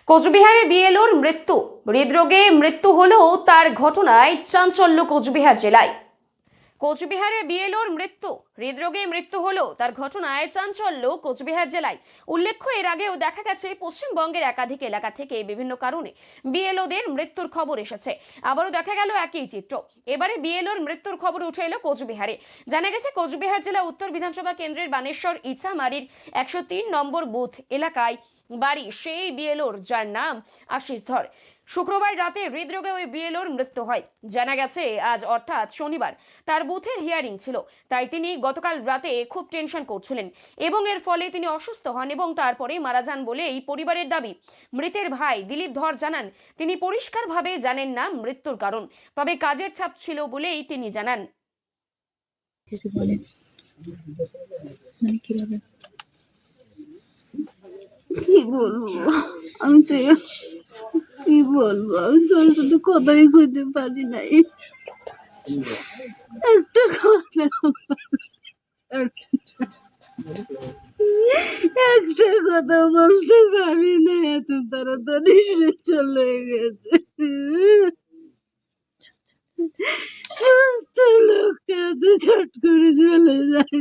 কোচবিহারে বিএলওর মৃত্যু, হৃদরোগে মৃত্যু হলেও তার ঘটনায় চাঞ্চল্য কোচবিহার জেলায়। কোচবিহারে বিএলওর মৃত্যু, হৃদরোগে মৃত্যু হলেও তার ঘটনায় চাঞ্চল্য কোচবিহার জেলায়। উল্লেখ্য, এর আগেও দেখা গেছে পশ্চিমবঙ্গের একাধিক এলাকা থেকে বিভিন্ন কারণে বিএলওদের মৃত্যুর খবর এসেছে। আবারও দেখা গেল একই চিত্র। এবারে বিএলওর মৃত্যুর খবর উঠে এলো কোচবিহারে। জানা গেছে কোচবিহার জেলা উত্তর বিধানসভা কেন্দ্রের বানেশ্বর ইছামারির 103 নম্বর বুথ এলাকায় বাড়ি সেই বিএলওর, যার নাম আশিস ধর। শুক্রবার রাতে হৃদরোগে ওই বিএলওর মৃত্যু হয়। জানা গেছে আজ অর্থাৎ শনিবার তার বুথের হিয়ারিং ছিল, তাই তিনি গতকাল রাতে খুব টেনশন করছিলেন এবং এর ফলে তিনি অসুস্থ হন এবং তারপরে মারা যান বলে এই পরিবারের দাবি। মৃতের ভাই দিলীপ ধর জানান, তিনি পরিষ্কারভাবে জানেন না মৃত্যুর কারণ, তবে কাজের চাপ ছিল বলেই তিনি জানান। কি বলবো, আমি তো কি বলবো, আমি তোর সাথে কথাই কইতে পারি নাই। একটা কথা একটা কথা বলতে পারি না, এত তাড়াতাড়ি চলে গেছে। সুস্থ লোকটা এত চট করে চলে যায়,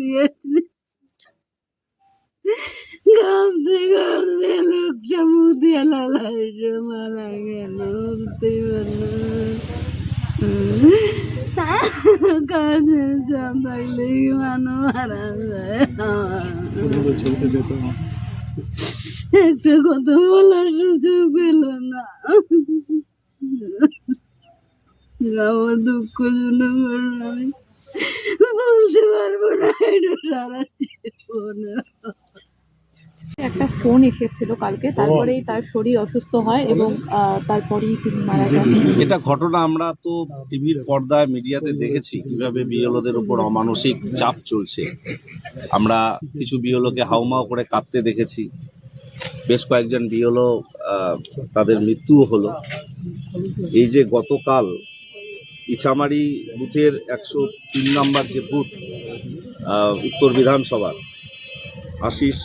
ঘামতে ঘামতে লোকটা মুখ দিয়ে লালাইছে, মারা গেল। বুঝতেই পারলো কাজে চাপ থাকলে মানুষ মারা যায়। একটা কথা বলার সুযোগ পেল না। আমার দুঃখ জন্য আমি বলতে পারবো না, এটা সারা জীবনে। একটা ফোন এসেছিল কালকে, তারপরেই তার শরীর অসুস্থ হয় এবং তারপরেই তিনি মারা যান। এটা ঘটনা আমরা তো টিভির পর্দায় মিডিয়াতে দেখেছি কিভাবে বিএলওদের উপর অমানসিক চাপ চলছে। আমরা কিছু বিএলওকে হাউমাউ করে কাঁদতে দেখেছি। বেশ কয়েকজন বিএলও তাদের মৃত্যুও হলো। এই যে গতকাল ইছামারি বুথের 103 নম্বর যে বুথ উত্তর বিধানসভার আশিস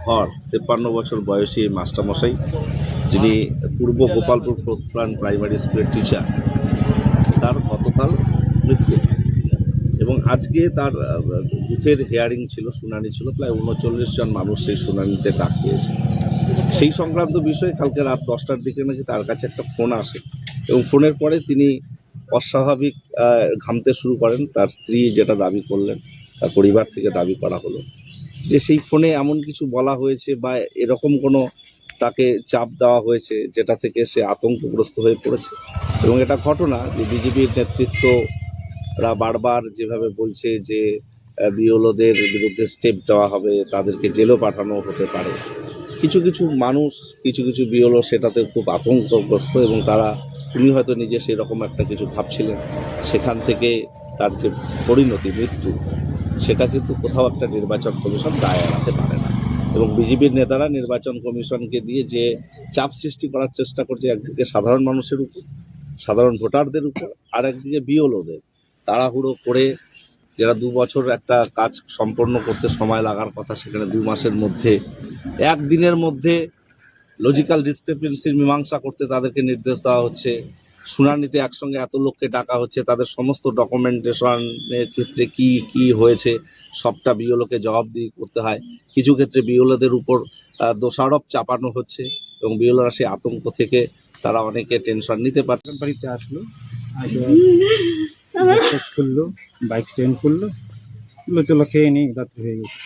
ধর 53 বছর বয়সী এই মাস্টারমশাই, যিনি পূর্ব গোপালপুর ফোর্থ প্ল্যান প্রাইমারি স্কুলের টিচার, তার গতকাল মৃত্যু এবং আজকে তার বুথের হিয়ারিং ছিল, শুনানি ছিল। প্রায় 39 জন মানুষ সেই শুনানিতে ডাক পেয়েছে। সেই সংক্রান্ত বিষয়ে কালকে রাত 10টার দিকে নাকি তার কাছে একটা ফোন আসে এবং ফোনের পরে তিনি অস্বাভাবিক ঘামতে শুরু করেন। তার স্ত্রী যেটা দাবি করলেন, তার পরিবার থেকে দাবি করা হলো যে সেই ফোনে এমন কিছু বলা হয়েছে বা এরকম কোনো তাকে চাপ দেওয়া হয়েছে যেটা থেকে সে আতঙ্কগ্রস্ত হয়ে পড়েছে। এবং এটা ঘটনা যে বিজেপির নেতৃত্বরা বারবার যেভাবে বলছে যে বিএলওদের বিরুদ্ধে স্টেপ দেওয়া হবে, তাদেরকে জেলও পাঠানো হতে পারে। কিছু কিছু মানুষ, কিছু কিছু বিএলও সেটাতে খুব আতঙ্কগ্রস্ত এবং তিনি হয়তো নিজে সেরকম একটা কিছু ভাবছিলেন। সেখান থেকে তার যে পরিণতি, মৃত্যু, সেটা কিন্তু কোথাও একটা নির্বাচন কমিশন দায় এড়াতে পারে না। এবং বিজেপির নেতারা নির্বাচন কমিশনকে দিয়ে যে চাপ সৃষ্টি করার চেষ্টা করছে, একদিকে সাধারণ মানুষের উপর, সাধারণ ভোটারদের উপর, আর একদিকে বিএলওদের তাড়াহুড়ো করে যারা 2 বছর একটা কাজ সম্পন্ন করতে সময় লাগার কথা, সেখানে 2 মাসের মধ্যে, একদিনের মধ্যে লজিক্যাল ডিসক্রিপেন্সির মীমাংসা করতে তাদেরকে নির্দেশ দেওয়া হচ্ছে। শুনানিতে একসঙ্গে এত লোককে ডাকা হচ্ছে, তাদের সমস্ত ডকুমেন্টেশনের ক্ষেত্রে কি কি হয়েছে সবটা বিএলওকে জবাবদিহি করতে হয়। কিছু ক্ষেত্রে বিএলওদের উপর দোষারোপ চাপানো হচ্ছে এবং বিএলওরা সেই আতঙ্ক থেকে তারা অনেকে টেনশন নিতে পারছে। বাড়িতে আসলো, খুললো, বাইক স্ট্যান্ড করলো, চলো খেয়ে নিই, রাত্রি হয়ে গেছে।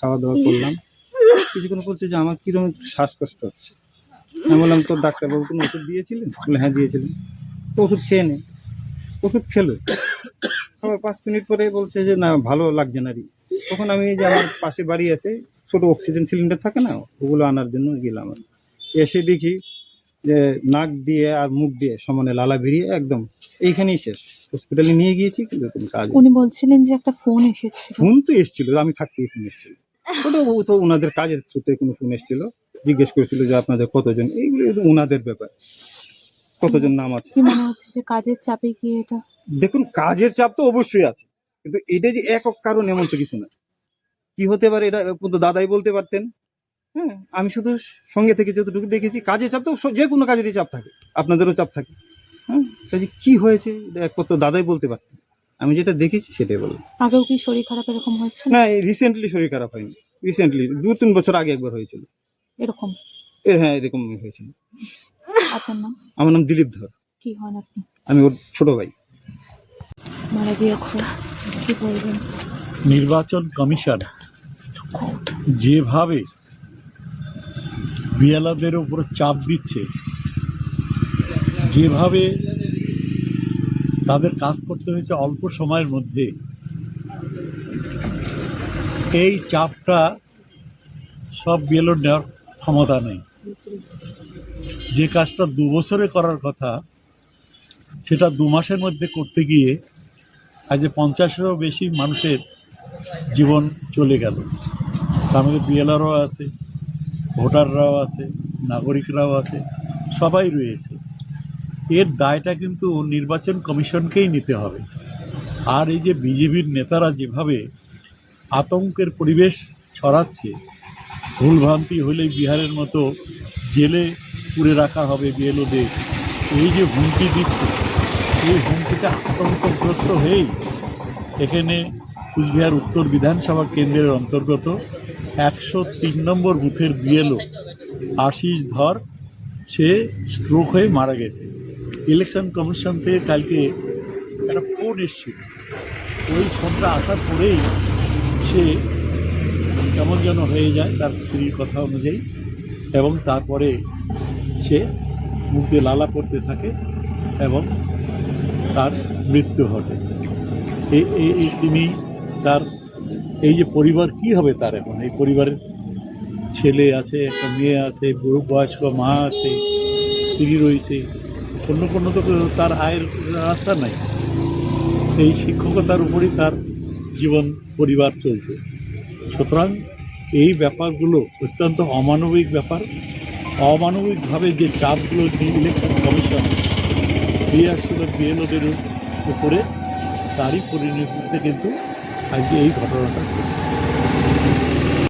খাওয়া দাওয়া করলাম, কিছুক্ষণ বলছে যে আমার কীরকম একটু শ্বাসকষ্ট হচ্ছে। আমি বললাম, তোর ডাক্তারবাবু কোনো ওষুধ দিয়েছিলেন? বলে হ্যাঁ দিয়েছিলেন। তো ওষুধ খেয়ে নে। ওষুধ খেলো, খাবার 5 মিনিট পরে বলছে যে না, ভালো লাগছে না রে। তখন আমি যে আমার পাশে বাড়ি আছে, ছোটো অক্সিজেন সিলিন্ডার থাকে না, ওগুলো আনার জন্য গেলাম। এসে দেখি যে নাক দিয়ে আর মুখ দিয়ে সমানে লালা বেরিয়ে একদম এইখানেই শেষ। হসপিটালে নিয়ে গিয়েছি, কিন্তু কোনো কাজ। উনি বলছিলেন যে একটা ফোন এসেছিল। ফোন তো এসেছিল, আমি থাকতেই ফোন এসেছিল। ওটা তো ওনাদের কাজের সূত্রে কোনো ফোন এসেছিল, জিজ্ঞেস করেছিল যে আপনাদের কতজন। এইগুলো ওনাদের ব্যাপার, কতজন নাম আছে। কি মনে হচ্ছে যে কাজের চাপে কি এটা? দেখুন, কাজের চাপ তো অবশ্যই আছে, কিন্তু এটা যে একক কারণ এমন তো কিছু না। কি হতে পারে এটা দাদাই বলতে পারতেন। হ্যাঁ, আমি শুধু সঙ্গে থেকে যতটুকু দেখেছি, কাজের চাপ তো যে কোনো কাজেরই চাপ থাকে, আপনাদেরও চাপ থাকে। হ্যাঁ, কাজে কি হয়েছে এটা একমাত্র দাদাই বলতে পারতেন। আমি যেটা দেখেছি সেটাই বললাম। আগেও কি শরীর খারাপ এরকম হয়েছে না, এই রিসেন্টলি শরীর খারাপ হয়নি, রিসেন্টলি 2-3 বছর আগে একবার হয়েছিল। এরকম? হ্যাঁ, এরকম হয়েছিল। আপনার নাম? আমার নাম দিলীপ ধর, কি হন আপনি? আমি ওর ছোট ভাই। মারা গিয়েছে, কি বলবেন? নির্বাচন কমিশন যেভাবে বিএলওদের উপর চাপ দিচ্ছে, যেভাবে তাদের কাজ করতে হয়েছে অল্প সময়ের মধ্যে, এই চাপটা সব বিএলও নেওয়ার ক্ষমতা নেই। যে কাজটা 2 বছরে করার কথা সেটা 2 মাসের মধ্যে করতে গিয়ে আজ 50-এরও বেশি মানুষের জীবন চলে গেল। তার মধ্যে বিএলআরও আছে, ভোটাররাও আছে, নাগরিকরাও আছে, সবাই রয়েছে। এর দায়টা কিন্তু নির্বাচন কমিশনকেই নিতে হবে। আর এই যে বিজেপির নেতারা যেভাবে আতঙ্কের পরিবেশ ছড়াচ্ছে, ভুলভ্রান্তি হলেই বিহারের মতো জেলে পুরে রাখা হবে বিএলওদের, এই যে হুমকি দিচ্ছে, এই হুমকিতে আতঙ্কগ্রস্ত হয়েই এখানে কুচবিহার উত্তর বিধানসভা কেন্দ্রের অন্তর্গত 103 নম্বর বুথের বিএলও আশিস ধর সে স্ট্রোক হয়ে মারা গেছে। ইলেকশন কমিশন থেকে কালকে একটা ফোন এসেছিল, ওই ফোনটা আসার পরেই সে কেমন যেন হয়ে যায় তার স্ত্রীর কথা অনুযায়ী, এবং তারপরে সে মুখ দিয়ে লালা পড়তে থাকে এবং তার মৃত্যু ঘটে। তিনি তার এই যে পরিবার কি হবে তার, এখন এই পরিবারের ছেলে আছে, একটা মেয়ে আছে, বয়স্ক মা আছে, স্ত্রী রয়েছে, অন্য কোনো তো তার আয়ের রাস্তা নাই। এই শিক্ষকতার উপরই তার জীবন পরিবার চলত। সুতরাং এই ব্যাপারগুলো অত্যন্ত অমানবিক ব্যাপার। অমানবিকভাবে যে চাপগুলো ইলেকশন কমিশন দিয়ে আসছিল বিএলওদের উপরে, তারই পরিণতিতে কিন্তু আজকে এই ঘটনাটা ঘটেছে।